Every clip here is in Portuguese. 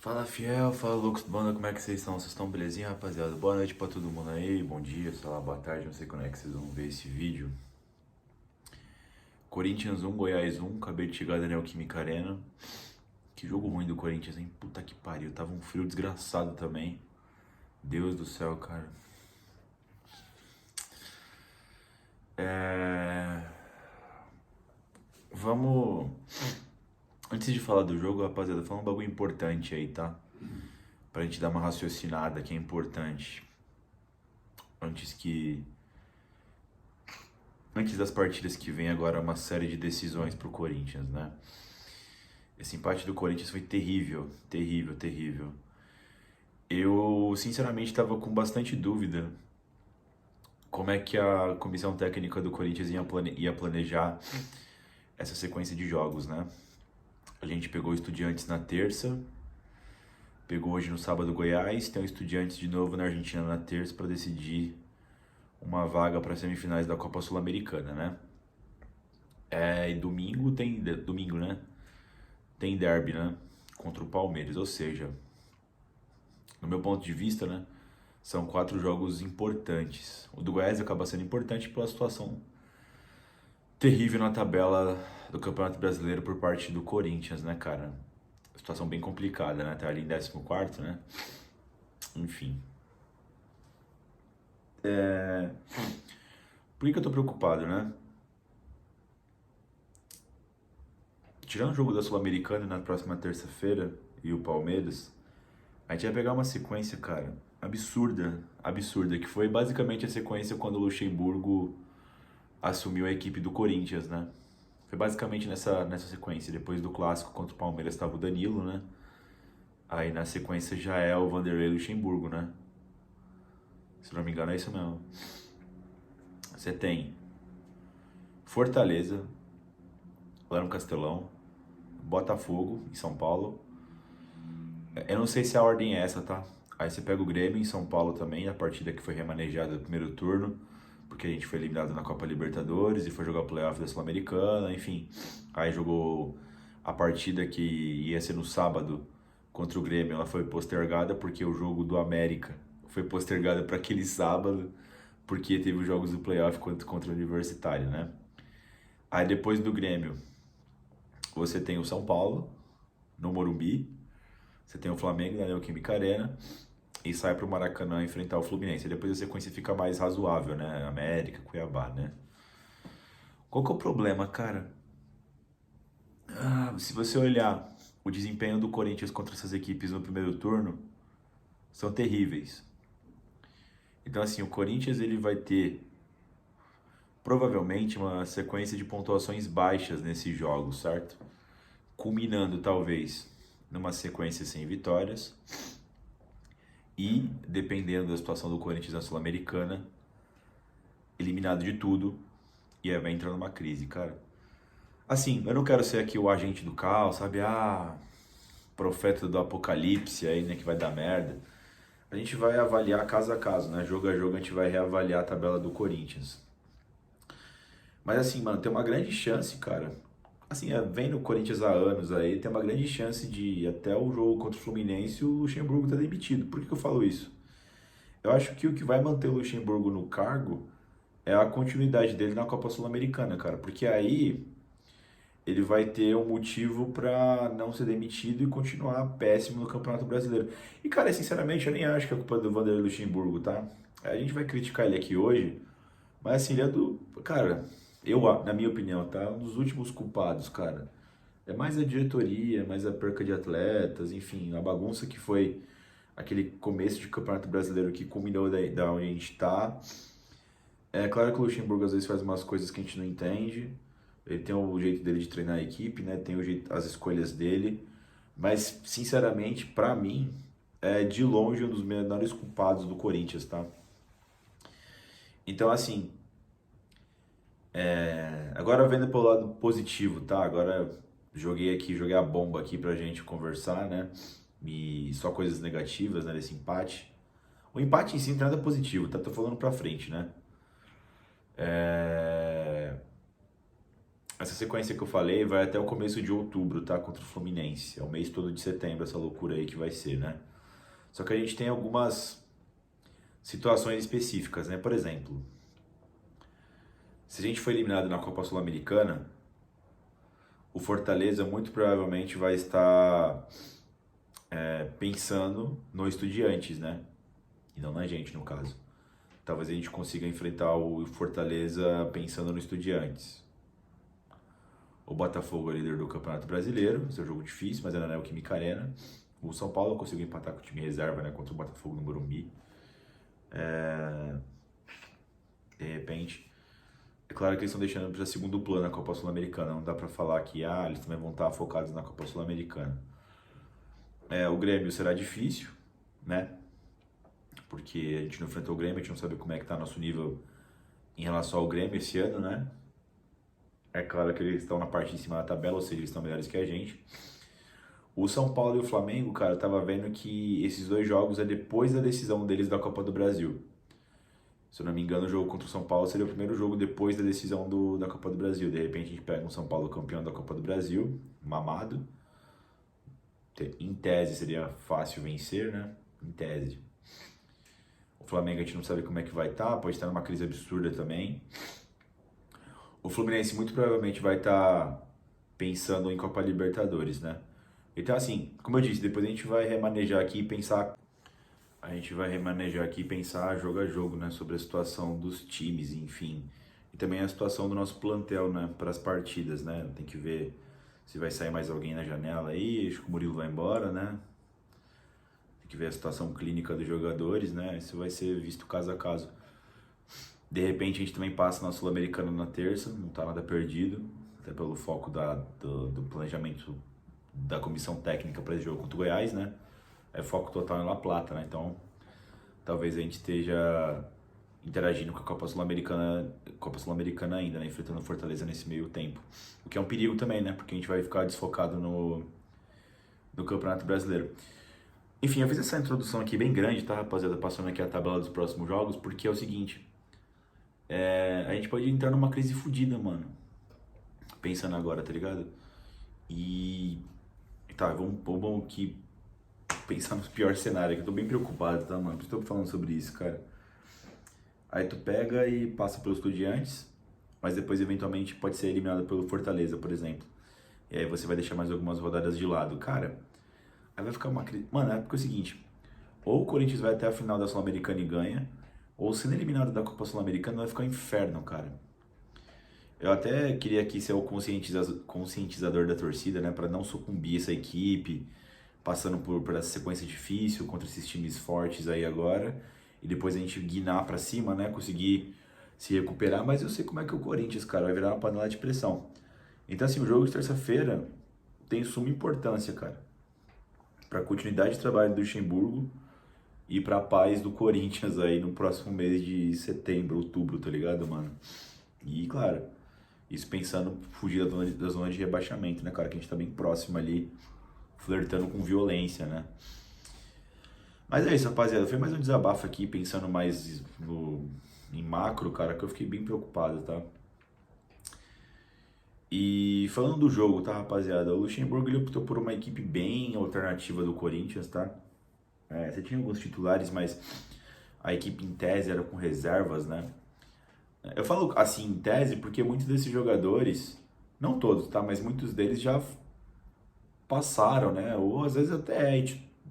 Fala fiel, fala loucos do banda, como é que vocês estão? Vocês estão belezinha, rapaziada? Boa noite pra todo mundo aí, bom dia, sei lá, boa tarde, não sei quando é que vocês vão ver esse vídeo. Corinthians 1, Goiás 1, acabei de chegar da Neoquímica Arena. Que jogo ruim do Corinthians, hein? Puta que pariu, tava um frio desgraçado também. Deus do céu, cara. É... Vamos... Antes de falar do jogo, rapaziada, falar um bagulho importante aí, tá? Pra gente dar uma raciocinada que é importante. Antes que Antes das partidas que vem agora uma série de decisões pro Corinthians, né? Esse empate do Corinthians foi terrível, terrível, terrível. Eu, sinceramente, estava com bastante dúvida como é que a comissão técnica do Corinthians ia planejar essa sequência de jogos, né? A gente pegou o Estudiantes na terça, pegou hoje no sábado o Goiás, tem o Estudiantes de novo na Argentina na terça para decidir uma vaga para semifinais da Copa Sul-Americana, né? E domingo, né? Tem derby, né? Contra o Palmeiras, ou seja, no meu ponto de vista, né? São 4 jogos importantes. O do Goiás acaba sendo importante pela situação terrível na tabela do Campeonato Brasileiro por parte do Corinthians, né, cara? Situação bem complicada, né? Tá ali em 14º, né? Enfim. Por que eu tô preocupado, né? Tirando o jogo da Sul-Americana na próxima terça-feira e o Palmeiras, a gente vai pegar uma sequência, cara, absurda, absurda, que foi basicamente a sequência quando o Luxemburgo assumiu a equipe do Corinthians, né? Foi basicamente nessa sequência. Depois do clássico contra o Palmeiras estava o Danilo, né? Aí na sequência já é o Vanderlei Luxemburgo, né? Se não me engano é isso mesmo. Você tem Fortaleza, lá no Castelão, Botafogo, em São Paulo. Eu não sei se a ordem é essa, tá? Aí você pega o Grêmio em São Paulo também, a partida que foi remanejada no primeiro turno, porque a gente foi eliminado na Copa Libertadores e foi jogar o playoff da Sul-Americana, enfim. Aí jogou a partida que ia ser no sábado contra o Grêmio, ela foi postergada porque o jogo do América foi postergado para aquele sábado, porque teve os jogos do playoff contra o Universitário, né? Aí depois do Grêmio, você tem o São Paulo, no Morumbi, você tem o Flamengo na Neoquímica Arena e sai pro Maracanã enfrentar o Fluminense. E depois a sequência fica mais razoável, né? América, Cuiabá, né? Qual que é o problema, cara? Se você olhar o desempenho do Corinthians contra essas equipes no primeiro turno, são terríveis. Então, assim, o Corinthians ele vai ter provavelmente uma sequência de pontuações baixas nesses jogos, certo? Culminando, talvez, numa sequência sem vitórias e, dependendo da situação do Corinthians na Sul-Americana, eliminado de tudo e aí vai entrar numa crise, cara. Assim, eu não quero ser aqui o agente do caos, sabe? Profeta do apocalipse aí, né, que vai dar merda. A gente vai avaliar caso a caso, né? Jogo a jogo a gente vai reavaliar a tabela do Corinthians. Mas assim, mano, tem uma grande chance, cara. Assim, vem no Corinthians há anos aí, tem uma grande chance de até o jogo contra o Fluminense o Luxemburgo tá demitido. Por que eu falo isso? Eu acho que o que vai manter o Luxemburgo no cargo é a continuidade dele na Copa Sul-Americana, cara. Porque aí ele vai ter um motivo pra não ser demitido e continuar péssimo no Campeonato Brasileiro. E, cara, sinceramente, eu nem acho que é culpa do Vanderlei Luxemburgo, tá? A gente vai criticar ele aqui hoje, mas assim, ele é do. Cara, na minha opinião, tá? Um dos últimos culpados, cara. É mais a diretoria, mais a perca de atletas, enfim, a bagunça que foi aquele começo de Campeonato Brasileiro que culminou da onde a gente tá. É claro que o Luxemburgo às vezes faz umas coisas que a gente não entende. Ele tem o jeito dele de treinar a equipe, né? Tem as escolhas dele. Mas, sinceramente, pra mim, é de longe um dos menores culpados do Corinthians, tá? Então, assim, agora vendo pelo lado positivo, tá? Agora joguei a bomba aqui pra gente conversar, né? E só coisas negativas, né, desse empate. O empate em si não tem nada positivo, tá? Tô falando pra frente, né? essa sequência que eu falei vai até o começo de outubro, tá? Contra o Fluminense. É o mês todo de setembro, essa loucura aí que vai ser, né? Só que a gente tem algumas situações específicas, né? Por exemplo, se a gente for eliminado na Copa Sul-Americana, o Fortaleza muito provavelmente vai estar pensando no Estudiantes, né? E não na gente, no caso. Talvez a gente consiga enfrentar o Fortaleza pensando no Estudiantes. O Botafogo é líder do Campeonato Brasileiro, esse é um jogo difícil, mas é na Neoquímica Arena. O São Paulo conseguiu empatar com o time reserva, né, contra o Botafogo no Morumbi. De repente, é claro que eles estão deixando para segundo plano a Copa Sul-Americana. Não dá para falar que eles também vão estar focados na Copa Sul-Americana. O Grêmio será difícil, né? Porque a gente não enfrentou o Grêmio, a gente não sabe como é que está nosso nível em relação ao Grêmio esse ano, né? É claro que eles estão na parte de cima da tabela, ou seja, eles estão melhores que a gente. O São Paulo e o Flamengo, cara, eu tava vendo que esses dois jogos é depois da decisão deles da Copa do Brasil. Se eu não me engano, o jogo contra o São Paulo seria o primeiro jogo depois da decisão da Copa do Brasil. De repente a gente pega um São Paulo campeão da Copa do Brasil, mamado. Em tese seria fácil vencer, né? Em tese. O Flamengo a gente não sabe como é que vai estar, pode estar numa crise absurda também. O Fluminense muito provavelmente vai estar pensando em Copa Libertadores, né? Então assim, como eu disse, depois a gente vai remanejar aqui e pensar. A gente vai remanejar aqui e pensar jogo a jogo, né? Sobre a situação dos times, enfim. E também a situação do nosso plantel, né? Para as partidas, né? Tem que ver se vai sair mais alguém na janela aí. Acho que o Murilo vai embora, né? Tem que ver a situação clínica dos jogadores, né? Isso vai ser visto caso a caso. De repente a gente também passa na Sul-Americana na terça, não tá nada perdido, até pelo foco do planejamento da comissão técnica para esse jogo contra o Goiás, né? É foco total em La Plata, né? Então talvez a gente esteja interagindo com a Copa Sul-Americana ainda, né? Enfrentando o Fortaleza nesse meio tempo. O que é um perigo também, né? Porque a gente vai ficar desfocado no Campeonato Brasileiro. Enfim, eu fiz essa introdução aqui bem grande, tá, rapaziada? Passando aqui a tabela dos próximos jogos, porque é o seguinte. A gente pode entrar numa crise fodida, mano. Pensando agora, tá ligado? E. Tá, vamos aqui pensar no pior cenário, que eu tô bem preocupado, tá, mano? Por isso que eu tô falando sobre isso, cara. Aí tu pega e passa pelos Estudiantes, mas depois eventualmente pode ser eliminado pelo Fortaleza, por exemplo. E aí você vai deixar mais algumas rodadas de lado. Cara, aí vai ficar uma crise. Mano, é porque é o seguinte: ou o Corinthians vai até a final da Sul-Americana e ganha, ou sendo eliminado da Copa Sul-Americana vai ficar um inferno, cara. Eu até queria aqui ser o conscientizador da torcida, né? Pra não sucumbir essa equipe, passando por essa sequência difícil contra esses times fortes aí agora. E depois a gente guinar pra cima, né? Conseguir se recuperar. Mas eu sei como é que é o Corinthians, cara. Vai virar uma panela de pressão. Então, assim, o jogo de terça-feira tem suma importância, cara. Pra continuidade de trabalho do Luxemburgo e pra paz do Corinthians aí no próximo mês de setembro, outubro, tá ligado, mano? E, claro, isso pensando fugir da zona de rebaixamento, né, cara? Que a gente tá bem próximo ali, flertando com violência, né? Mas é isso, rapaziada. Foi mais um desabafo aqui, pensando mais em macro, cara, que eu fiquei bem preocupado, tá? E falando do jogo, tá, rapaziada? O Luxemburgo ele optou por uma equipe bem alternativa do Corinthians, tá? Você tinha alguns titulares, mas a equipe em tese era com reservas, né? Eu falo assim em tese porque muitos desses jogadores, não todos, tá? Mas muitos deles já passaram, né? Ou às vezes até é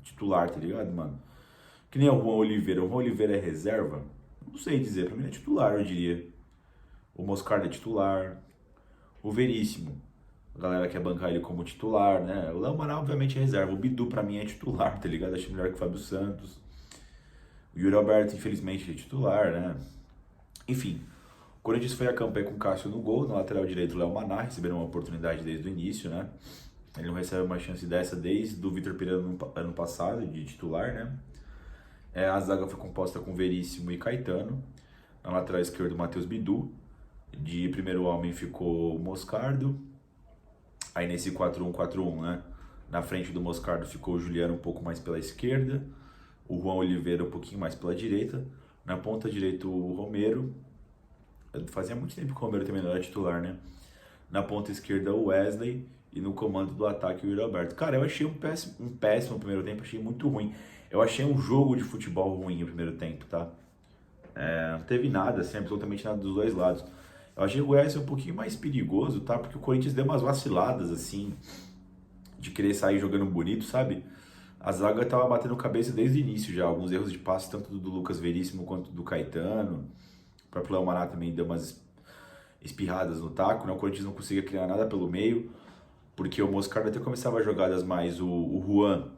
titular, tá ligado, mano? Que nem o Juan Oliveira. O Juan Oliveira é reserva? Não sei dizer, pra mim é titular, eu diria. O Moscardo é titular. O Veríssimo, a galera quer bancar ele como titular, né? O Léo Maná, obviamente, é reserva. O Bidu, pra mim, é titular, tá ligado? Acho melhor que o Fábio Santos. O Yuri Alberto, infelizmente, é titular, né? Enfim, o Corinthians foi a campanha com o Cássio no gol, na lateral direito, o Léo Maná, receberam uma oportunidade desde o início, né? Ele não recebe uma chance dessa desde o Vitor Pereira no ano passado, de titular, né? A zaga foi composta com Veríssimo e Caetano. Na lateral esquerda, o Matheus Bidu. De primeiro homem ficou o Moscardo. Aí nesse 4-1-4-1, né? Na frente do Moscardo ficou o Juliano um pouco mais pela esquerda. O Juan Oliveira um pouquinho mais pela direita. Na ponta direita o Romero. Fazia muito tempo que o Romero também não era titular, né? na ponta esquerda o Wesley e no comando do ataque o Yuri Alberto. Cara, eu achei um péssimo primeiro tempo, achei muito ruim. Eu achei um jogo de futebol ruim no primeiro tempo, tá? Não teve nada, assim, absolutamente nada dos dois lados. Eu achei o Goiás um pouquinho mais perigoso, tá? Porque o Corinthians deu umas vaciladas, assim, de querer sair jogando bonito, sabe? A zaga tava batendo cabeça desde o início já. Alguns erros de passe, tanto do Lucas Veríssimo quanto do Caetano. O próprio Léo Maná também deu umas espirradas no taco, né? O Corinthians não conseguia criar nada pelo meio, porque o Moscardo até começava jogadas mais. O Juan,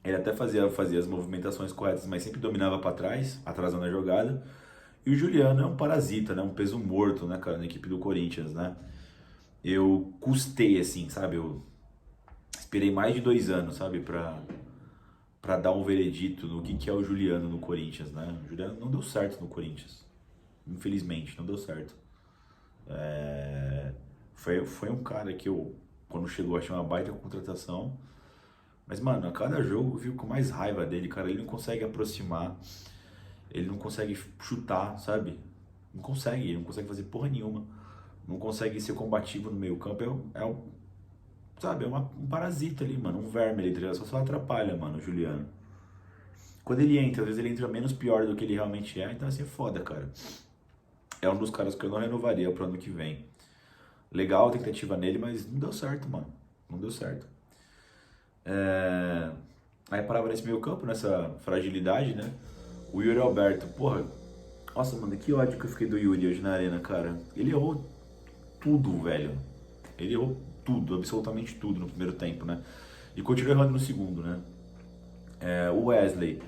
ele até fazia as movimentações corretas, mas sempre dominava para trás, atrasando a jogada. E o Juliano é um parasita, né? Um peso morto, né, cara, na equipe do Corinthians, né? Eu custei, assim, sabe? Eu esperei mais de 2 anos, sabe? Pra dar um veredito no que é o Juliano no Corinthians, né? O Juliano não deu certo no Corinthians. Infelizmente, não deu certo. Foi um cara que eu, quando chegou, achei uma baita contratação. Mas, mano, a cada jogo eu fico com mais raiva dele, cara. Ele não consegue aproximar, ele não consegue chutar, sabe? Ele não consegue fazer porra nenhuma. Não consegue ser combativo no meio campo. Sabe, um parasita ali, mano. Um verme ali, tá ligado? Só atrapalha, mano, o Juliano. Quando ele entra, às vezes ele entra menos pior do que ele realmente é. Então, assim, é foda, cara. É um dos caras que eu não renovaria pro ano que vem. Legal a tentativa nele, mas não deu certo, mano. Não deu certo. Aí parava nesse meio campo, nessa fragilidade, né? O Yuri Alberto, porra. Nossa, mano, que ódio que eu fiquei do Yuri hoje na arena, cara. Ele errou tudo, velho. Ele errou tudo, absolutamente tudo no primeiro tempo, né? E continuou errando no segundo, né? O Wesley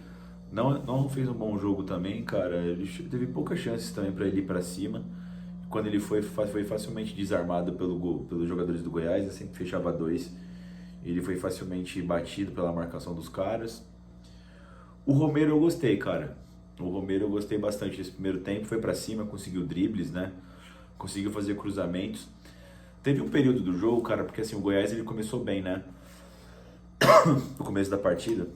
não fez um bom jogo também, cara. Ele teve poucas chances também pra ele ir pra cima. Quando ele foi facilmente desarmado pelos jogadores do Goiás, sempre fechava dois. Ele foi facilmente batido pela marcação dos caras. O Romero eu gostei, cara. O Romero eu gostei bastante desse primeiro tempo. Foi pra cima, conseguiu dribles, né? Conseguiu fazer cruzamentos. Teve um período do jogo, cara, porque assim, o Goiás ele começou bem, né? No começo da partida.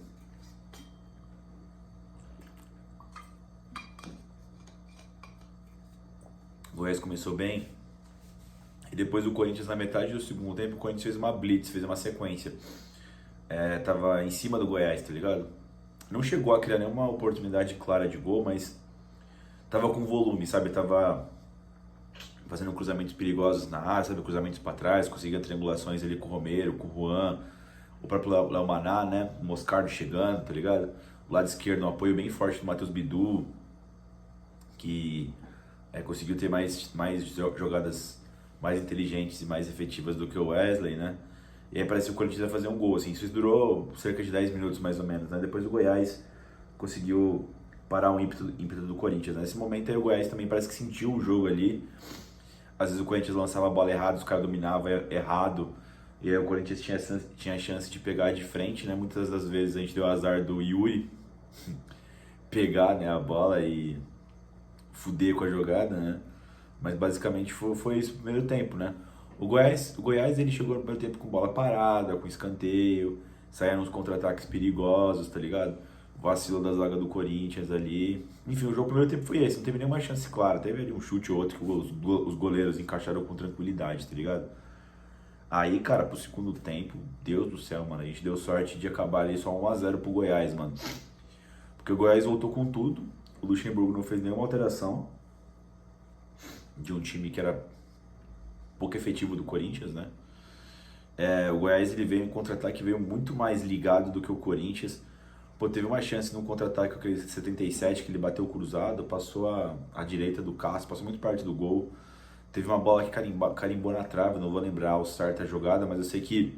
O Goiás começou bem. E depois o Corinthians, na metade do segundo tempo, o Corinthians fez uma blitz, fez uma sequência. Tava em cima do Goiás, tá ligado? Não chegou a criar nenhuma oportunidade clara de gol, mas tava com volume, sabe? Tava fazendo cruzamentos perigosos na área, sabe? Cruzamentos pra trás, conseguia triangulações ali com o Romero, com o Juan, o próprio Léo Maná, né? O Moscardo chegando, tá ligado? O lado esquerdo, um apoio bem forte do Matheus Bidu, que conseguiu ter mais jogadas mais inteligentes e mais efetivas do que o Wesley, né? E aí parece que o Corinthians ia fazer um gol, assim. Isso durou cerca de 10 minutos, mais ou menos, né? Depois o Goiás conseguiu parar o ímpeto do Corinthians, né? Nesse momento aí o Goiás também parece que sentiu o jogo ali. Às vezes o Corinthians lançava a bola errada, os caras dominavam errado. E aí o Corinthians tinha a chance de pegar de frente, né? Muitas das vezes a gente deu o azar do Yuri pegar, né, a bola e fuder com a jogada, né? Mas basicamente foi isso no primeiro tempo, né? O Goiás ele chegou no primeiro tempo com bola parada, com escanteio, saía nos contra-ataques perigosos, tá ligado? Vacilo da zaga do Corinthians ali. Enfim, o jogo no primeiro tempo foi esse, não teve nenhuma chance clara. Teve ali um chute ou outro que os goleiros encaixaram com tranquilidade, tá ligado? Aí, cara, pro segundo tempo, Deus do céu, mano, a gente deu sorte de acabar ali só 1-0 pro Goiás, mano. Porque o Goiás voltou com tudo, o Luxemburgo não fez nenhuma alteração de um time que era pouco efetivo do Corinthians, né? O Goiás ele veio em contra-ataque, veio muito mais ligado do que o Corinthians. Pô, teve uma chance no contra-ataque, aquele 77 que ele bateu cruzado, passou a direita do Cássio, passou muito perto do gol. Teve uma bola que carimbou na trave, não vou lembrar o certo a jogada, mas eu sei que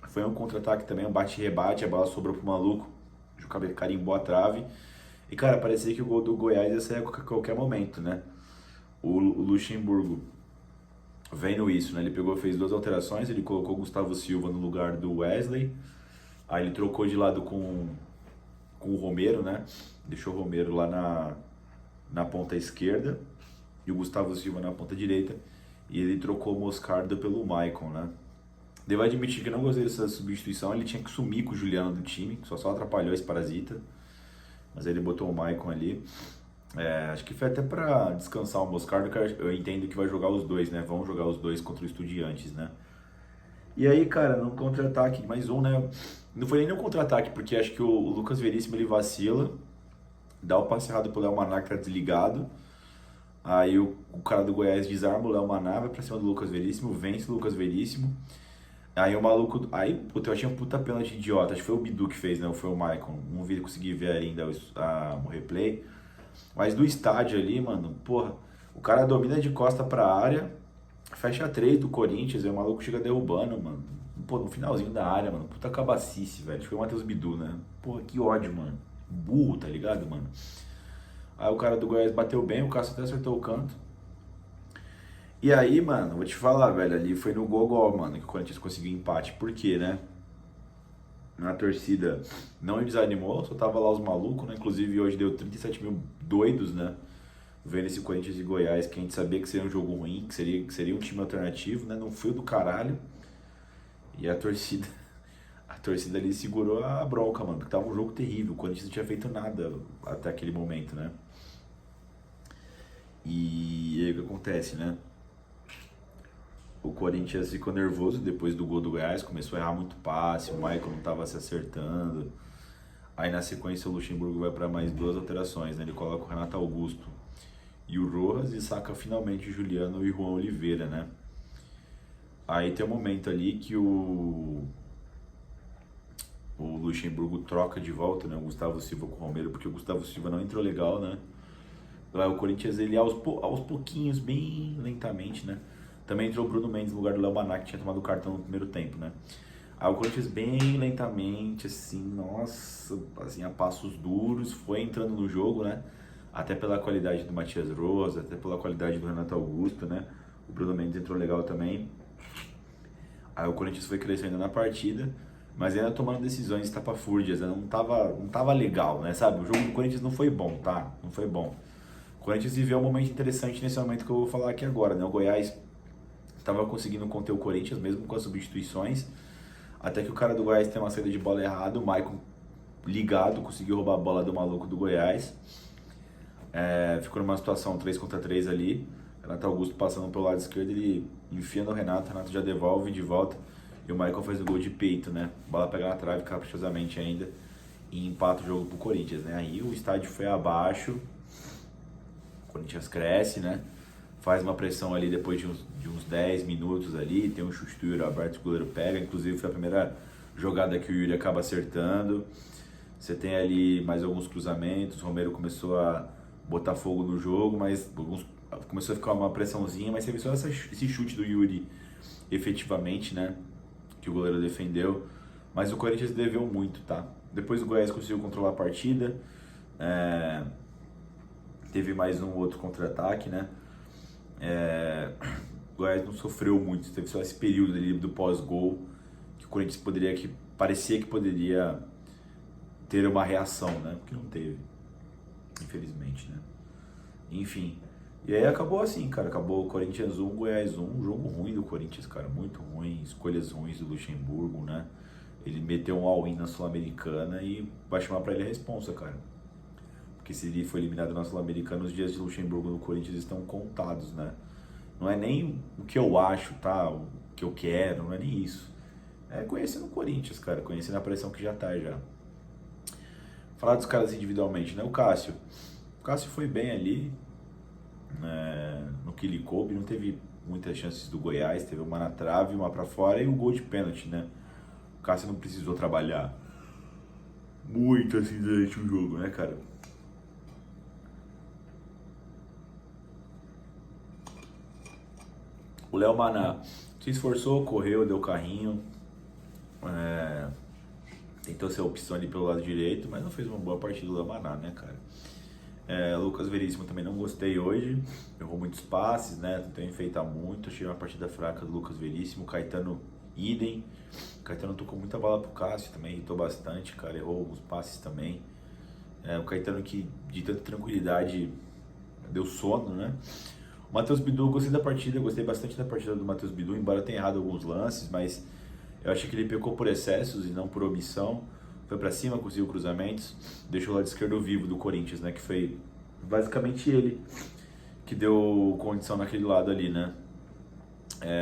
foi um contra-ataque também, um bate-rebate, a bola sobrou pro maluco, carimbou a trave. E, cara, parecia que o gol do Goiás ia sair a qualquer momento, né? O Luxemburgo vendo isso, né? Ele fez 2 alterações, ele colocou o Gustavo Silva no lugar do Wesley, aí ele trocou de lado com o Romero, né? Deixou o Romero lá na ponta esquerda e o Gustavo Silva na ponta direita, e ele trocou o Moscardo pelo Maicon, né? Devo admitir que eu não gostei dessa substituição, ele tinha que sumir com o Juliano do time, que só atrapalhou esse parasita, mas aí ele botou o Maicon ali. Acho que foi até pra descansar o Moscardo, que eu entendo que vai jogar os dois, né? Vão jogar os dois contra o Estudiantes, né? E aí, cara, no contra-ataque, mais um, né? Não foi nem no contra-ataque, porque acho que o Lucas Veríssimo ele vacila, dá o passe errado pro Léo Maná que tá desligado. Aí o cara do Goiás desarma o Léo Maná, vai pra cima do Lucas Veríssimo, vence o Lucas Veríssimo. Aí o maluco. Aí, puta, eu achei um puta pênalti idiota. Acho que foi o Bidu que fez, né? Ou foi o Maicon. Não vi, consegui ver ainda o replay. Mas do estádio ali, mano, porra, o cara domina de costa pra área, fecha 3 do Corinthians, e o maluco chega derrubando, mano. Pô, no finalzinho da área, mano. Puta cabacice, velho. Acho que foi o Matheus Bidu, né? Porra, que ódio, mano. Burro, tá ligado, mano? Aí o cara do Goiás bateu bem, o Cássio até acertou o canto. E aí, mano, vou te falar, velho, ali foi no gogol, mano, que o Corinthians conseguiu empate. Por quê, né? Na torcida não desanimou, só tava lá os malucos, né? Inclusive hoje deu 37 mil doidos, né? Vendo esse Corinthians e Goiás, que a gente sabia que seria um jogo ruim, que seria um time alternativo, né? Não foi o do caralho. E a torcida ali segurou a bronca, mano, porque tava um jogo terrível. O Corinthians não tinha feito nada até aquele momento, né? E aí o que acontece, né? O Corinthians ficou nervoso depois do gol do Goiás, começou a errar muito passe, o Michael não estava se acertando. Aí na sequência o Luxemburgo vai para mais duas alterações, né? Ele coloca o Renato Augusto e o Rojas e saca finalmente o Juliano e o Juan Oliveira, né? Aí tem um momento ali que o Luxemburgo troca de volta, né? O Gustavo Silva com o Romero, porque o Gustavo Silva não entrou legal, né? Lá o Corinthians ele aos pouquinhos, bem lentamente, né? Também entrou o Bruno Mendes no lugar do Léo Maná, que tinha tomado o cartão no primeiro tempo, né? Aí o Corinthians bem lentamente, assim, nossa, assim, a passos duros, foi entrando no jogo, né? Até pela qualidade do Matias Rosa, até pela qualidade do Renato Augusto, né? O Bruno Mendes entrou legal também. Aí o Corinthians foi crescendo na partida, mas ainda tomando decisões estapafúrdias, né? Não tava legal, né? Sabe? O jogo do Corinthians não foi bom, tá? Não foi bom. O Corinthians viveu um momento interessante nesse momento que eu vou falar aqui agora, né? O Goiás estava conseguindo conter o Corinthians mesmo com as substituições, até que o cara do Goiás tem uma saída de bola errada, o Maicon ligado, conseguiu roubar a bola do maluco do Goiás. Ficou numa situação 3 contra 3 ali, Renato Augusto passando pelo lado esquerdo, ele enfia no Renato, Renato já devolve de volta, e o Maicon faz o gol de peito, né? A bola pega na trave caprichosamente ainda, e empata o jogo pro Corinthians, né? Aí o estádio foi abaixo, o Corinthians cresce, né? Faz uma pressão ali depois de uns 10 minutos ali, tem um chute do Yuri aberto que o goleiro pega, inclusive foi a primeira jogada que o Yuri acaba acertando. Você tem ali mais alguns cruzamentos, o Romero começou a botar fogo no jogo, mas começou a ficar uma pressãozinha, mas teve só esse chute do Yuri efetivamente, né? Que o goleiro defendeu. Mas o Corinthians deveu muito, tá? Depois o Goiás conseguiu controlar a partida. Teve mais um outro contra-ataque, né? O Goiás não sofreu muito, teve só esse período ali do pós-gol que o Corinthians parecia que poderia ter uma reação, né? Porque não teve, infelizmente, né? Enfim, e aí acabou assim, cara, acabou o Corinthians 1, Goiás 1, um jogo ruim do Corinthians, cara, muito ruim, escolhas ruins do Luxemburgo, né? Ele meteu um all-in na Sul-Americana e vai chamar pra ele a responsa, cara. Porque se ele foi eliminado na Sul-Americana, os dias de Luxemburgo no Corinthians estão contados, né? Não é nem o que eu acho, tá? O que eu quero, não é nem isso. É conhecendo o Corinthians, cara, conhecendo a pressão que já tá já. Falar dos caras individualmente, né? O Cássio foi bem ali, no que lhe coube, não teve muitas chances do Goiás, teve uma na trave, uma pra fora e o gol de pênalti, né? O Cássio não precisou trabalhar muito assim durante o jogo, né, cara? O Léo Maná se esforçou, correu, deu carrinho, tentou ser a opção ali pelo lado direito, mas não fez uma boa partida do Léo Maná, né, cara? Lucas Veríssimo também não gostei hoje, errou muitos passes, né? Tentou enfeitar muito, achei uma partida fraca do Lucas Veríssimo. Caetano, idem. Caetano tocou muita bola pro Cássio também, irritou bastante, cara, errou alguns passes também. O Caetano que de tanta tranquilidade deu sono, né? O Matheus Bidu, gostei bastante da partida do Matheus Bidu, embora tenha errado alguns lances, mas eu achei que ele pecou por excessos e não por omissão. Foi pra cima, conseguiu cruzamentos, deixou o lado esquerdo vivo do Corinthians, né? Que foi Basicamente ele que deu condição naquele lado ali, né?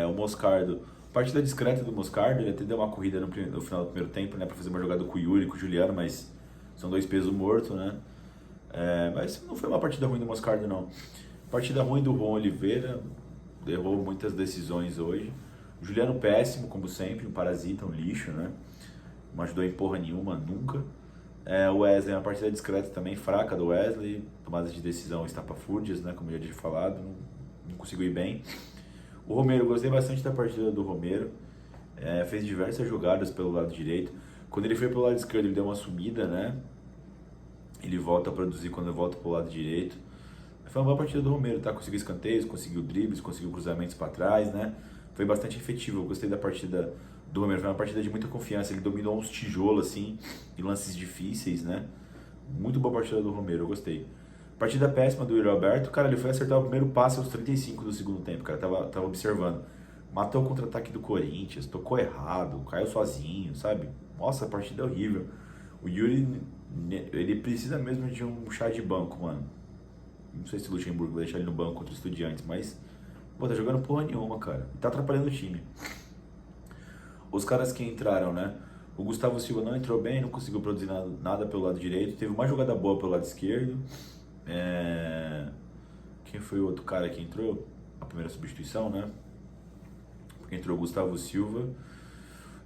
O Moscardo, partida discreta do Moscardo, ele até deu uma corrida no final do primeiro tempo, né? Pra fazer uma jogada com o Yuri, com o Juliano, mas são dois pesos mortos, né? Mas não foi uma partida ruim do Moscardo, não. Partida ruim do Juan Oliveira, errou muitas decisões hoje. O Juliano péssimo, como sempre, um parasita, um lixo, né? Não ajudou em porra nenhuma, nunca. O Wesley, uma partida discreta também, fraca do Wesley, tomada de decisão estapafúrdias, né? Como eu já tinha falado, não conseguiu ir bem. O Romero, gostei bastante da partida do Romero, fez diversas jogadas pelo lado direito. Quando ele foi pelo lado esquerdo, ele deu uma sumida, né? Ele volta a produzir quando ele volta pro lado direito. Foi uma boa partida do Romero, tá? Conseguiu escanteios, conseguiu dribles, conseguiu cruzamentos para trás, né? Foi bastante efetivo, eu gostei da partida do Romero, foi uma partida de muita confiança, ele dominou uns tijolos, assim, em lances difíceis, né? Muito boa partida do Romero, eu gostei. Partida péssima do Yuri Alberto, cara, ele foi acertar o primeiro passe aos 35 do segundo tempo, cara, tava observando. Matou o contra-ataque do Corinthians, tocou errado, caiu sozinho, sabe? Nossa, a partida é horrível. O Yuri, ele precisa mesmo de um chá de banco, mano. Não sei se o Luxemburgo vai deixar ele no banco contra os Estudiantes, mas... Pô, tá jogando porra nenhuma, cara. Tá atrapalhando o time. Os caras que entraram, né? O Gustavo Silva não entrou bem, não conseguiu produzir nada pelo lado direito. Teve uma jogada boa pelo lado esquerdo. Quem foi o outro cara que entrou? A primeira substituição, né? Porque entrou o Gustavo Silva.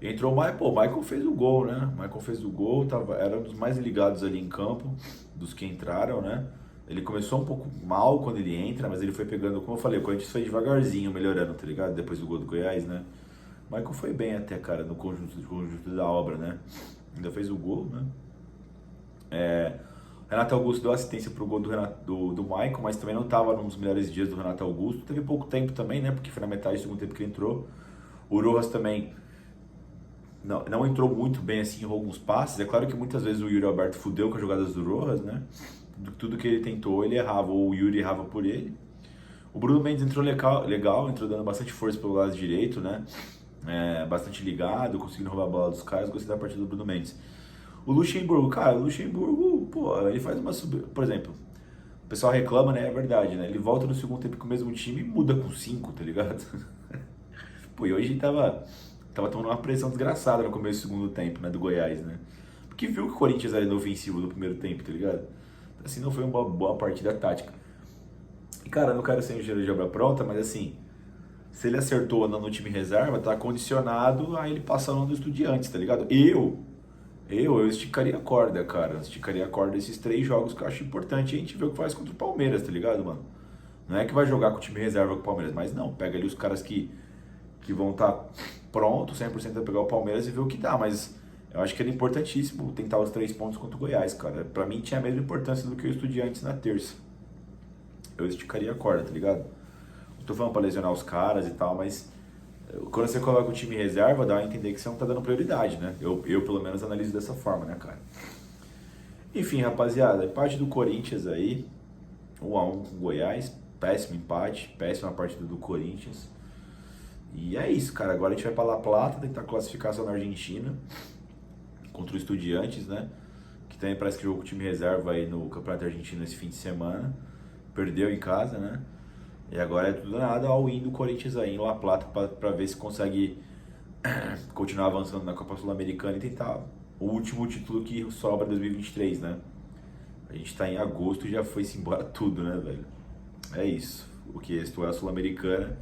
E entrou o Michael. Pô, o Michael fez o gol, né? O Michael fez o gol, era um dos mais ligados ali em campo, dos que entraram, né? Ele começou um pouco mal quando ele entra, mas ele foi pegando, como eu falei, o Corinthians foi devagarzinho melhorando, tá ligado? Depois do gol do Goiás, né? O Michael foi bem até, cara, no conjunto da obra, né? Ainda fez o gol, né? Renato Augusto deu assistência pro gol do Michael, mas também não estava nos melhores dias do Renato Augusto. Teve pouco tempo também, né? Porque foi na metade do segundo tempo que ele entrou. O Rojas também não entrou muito bem, assim, em alguns passes. É claro que muitas vezes o Yuri Alberto fudeu com as jogadas do Rojas, né? Tudo que ele tentou, ele errava, ou o Yuri errava por ele. O Bruno Mendes entrou legal, entrou dando bastante força pelo lado direito, né? Bastante ligado, conseguindo roubar a bola dos caras. Gostei da partida do Bruno Mendes. O Luxemburgo, cara, pô, ele faz uma subida. Por exemplo, o pessoal reclama, né? É verdade, né? Ele volta no segundo tempo com o mesmo time e muda com 5, tá ligado? Pô, e hoje ele tava tomando uma pressão desgraçada no começo do segundo tempo, né? Do Goiás, né? Porque viu que o Corinthians era inofensivo no primeiro tempo, tá ligado? Assim, não foi uma boa partida tática. E, cara, não quero ser engenheiro de obra pronta, mas assim, se ele acertou ou não no time reserva, tá condicionado a ele passar no do Estudiantes, tá ligado? Eu esticaria a corda, cara. Esticaria a corda desses 3 jogos que eu acho importante a gente ver o que faz contra o Palmeiras, tá ligado, mano? Não é que vai jogar com o time reserva com o Palmeiras, mas não, pega ali os caras que vão estar prontos, 100% a pegar o Palmeiras e ver o que dá, mas eu acho que era importantíssimo tentar os 3 pontos contra o Goiás, cara. Pra mim tinha a mesma importância do que o Estudiantes na terça. Eu esticaria a corda, tá ligado? Não tô falando pra lesionar os caras e tal, mas quando você coloca o time reserva, dá a entender que você não tá dando prioridade, né? Eu pelo menos analiso dessa forma, né, cara? Enfim, rapaziada, empate do Corinthians aí, 1-1 com o Goiás, péssimo empate, péssima partida do Corinthians. E é isso, cara. Agora a gente vai pra La Plata, tentar classificação na Argentina contra o Estudiantes, né? Que também parece que jogou com o time reserva aí no Campeonato Argentino esse fim de semana. Perdeu em casa, né? E agora é tudo nada ao win do Corinthians aí em La Plata pra ver se consegue continuar avançando na Copa Sul-Americana e tentar o último título que sobra em 2023, né? A gente tá em agosto e já foi-se embora tudo, né, velho? É isso. O que restou é a Sul-Americana.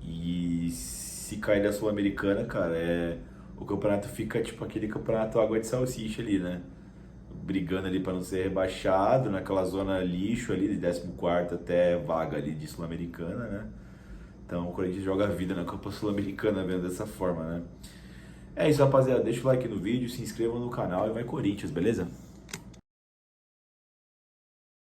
E se cair da Sul-Americana, cara, o campeonato fica tipo aquele campeonato água de salsicha ali, né? Brigando ali para não ser rebaixado, naquela zona lixo ali, de 14º até vaga ali de Sul-Americana, né? Então o Corinthians joga a vida na Copa Sul-Americana vendo dessa forma, né? É isso, rapaziada. Deixa o like no vídeo, se inscreva no canal e vai Corinthians, beleza?